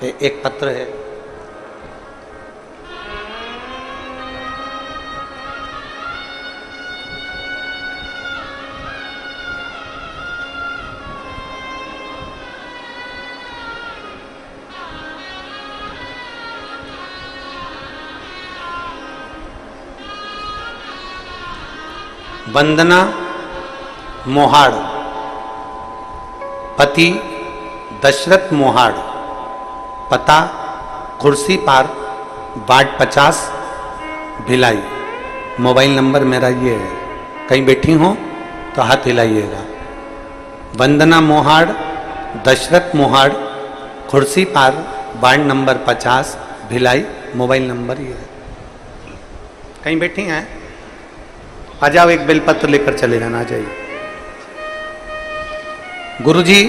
एक पत्र है। वंदना मोहाड़, पति दशरथ मोहाड़, पता कुर्सी पार, वार्ड 50, भिलाई। मोबाइल नंबर मेरा ये है, कहीं बैठी हो तो हाथ हिलाइएगा। वंदना मोहाड़, Dashrath Mohad, Kursipar, ward number 50, Bhilai. Mobile number ये है। कहीं बैठी हैं? आ जाओ, एक बेलपत्र लेकर चले जाना। आ जाइए। गुरुजी,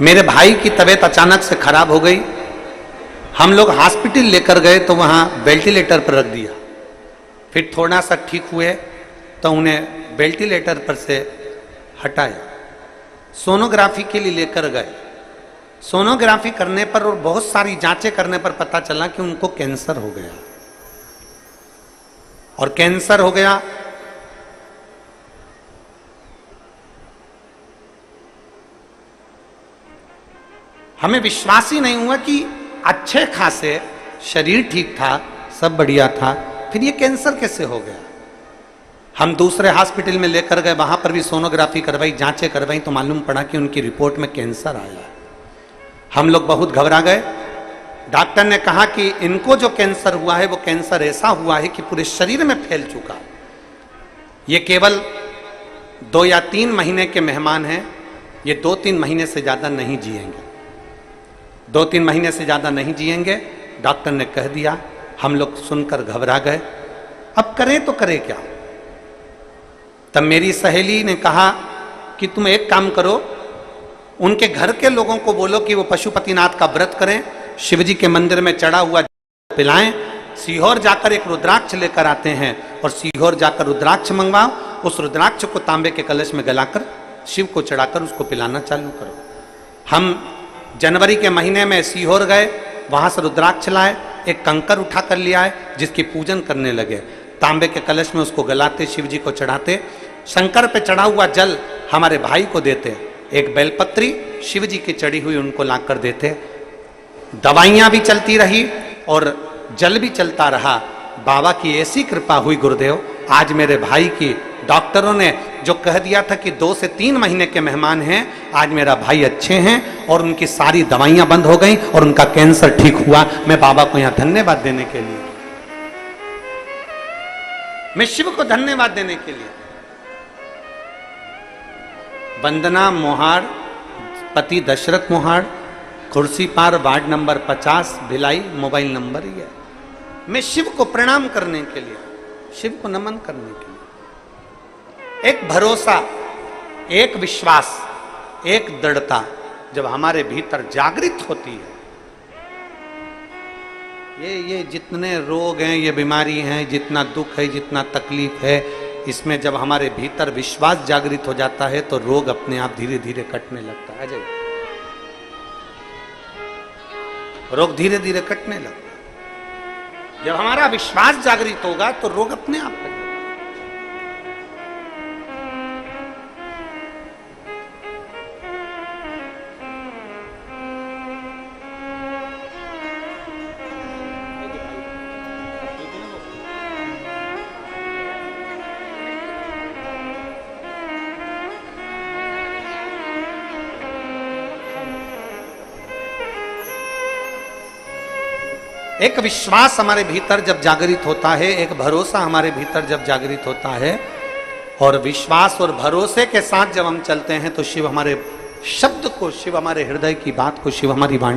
मेरे भाई की तबीयत अचानक से खराब हो गई। हम लोग हॉस्पिटल लेकर गए तो वहां वेंटिलेटर पर रख दिया। फिर थोड़ा सा ठीक हुए तो उन्हें वेंटिलेटर पर से हटाया, सोनोग्राफी के लिए लेकर गए। सोनोग्राफी करने पर और बहुत सारी जांचें करने पर पता चला कि उनको कैंसर हो गया। और कैंसर हो गया हमें विश्वास ही नहीं हुआ कि अच्छे खासे शरीर ठीक था, सब बढ़िया था, फिर ये कैंसर कैसे हो गया। हम दूसरे हॉस्पिटल में लेकर गए, वहां पर भी सोनोग्राफी करवाई, जांचें करवाई तो मालूम पड़ा कि उनकी रिपोर्ट में कैंसर आया। हम लोग बहुत घबरा गए। डॉक्टर ने कहा कि इनको जो कैंसर हुआ है वो कैंसर ऐसा हुआ है कि पूरे शरीर में फैल चुका। ये केवल 2 या 3 महीने के मेहमान हैं, ये 2-3 महीने से ज़्यादा नहीं जिएंगे, 2-3 महीने से ज़्यादा नहीं जिएंगे, डॉक्टर ने कह दिया। हम लोग सुनकर घबरा गए, अब करें तो करें क्या। तब मेरी सहेली ने कहा कि तुम एक काम करो, उनके घर के लोगों को बोलो कि वो पशुपतिनाथ का व्रत करें, शिव जी के मंदिर में चढ़ा हुआ पिलाएं, सीहोर जाकर एक रुद्राक्ष लेकर आते हैं और सीहोर जाकर रुद्राक्ष मंगवाओ, उस रुद्राक्ष को तांबे के कलश में गलाकर शिव को चढ़ाकर उसको पिलाना चालू करो। हम जनवरी के महीने में सीहोर गए, वहां से रुद्राक्ष लाए, एक कंकर उठा कर लिया है जिसकी पूजन करने लगे। तांबे के कलश में उसको गलाते, शिव जी को चढ़ाते, शंकर पे चढ़ा हुआ जल हमारे भाई को देते, एक बेलपत्री शिव जी की चढ़ी हुई उनको लाकर देते। दवाइयां भी चलती रही और जल भी चलता रहा। बाबा की ऐसी कृपा हुई गुरुदेव, आज मेरे भाई की डॉक्टरों ने जो कह दिया था कि 2 से 3 महीने के मेहमान हैं, आज मेरा भाई अच्छे हैं और उनकी सारी दवाइयां बंद हो गई और उनका कैंसर ठीक हुआ। मैं बाबा को यहां धन्यवाद देने के लिए, मैं शिव को धन्यवाद देने के लिए। वंदना मोहाड़, पति Dashrath Mohad, Kursipar, ward number 50, Bhilai. Mobile number ये। मैं शिव को प्रणाम करने के लिए, शिव को नमन करने के लिए, एक भरोसा, एक विश्वास, एक दृढ़ता जब हमारे भीतर जागृत होती है, ये जितने रोग हैं, ये बीमारी हैं, जितना दुख है, जितना तकलीफ है, इसमें जब हमारे भीतर विश्वास जागृत हो जाता है तो रोग अपने आप धीरे धीरे कटने लगता है। अजय, रोग धीरे धीरे कटने लगता। जब हमारा विश्वास जागृत होगा तो रोग अपने आप कटेगा। एक विश्वास हमारे भीतर जब जागृत होता है, एक भरोसा हमारे भीतर जब जागृत होता है, और विश्वास और भरोसे के साथ जब हम चलते हैं तो शिव हमारे शब्द को, शिव हमारे हृदय की बात को, शिव हमारी वाणी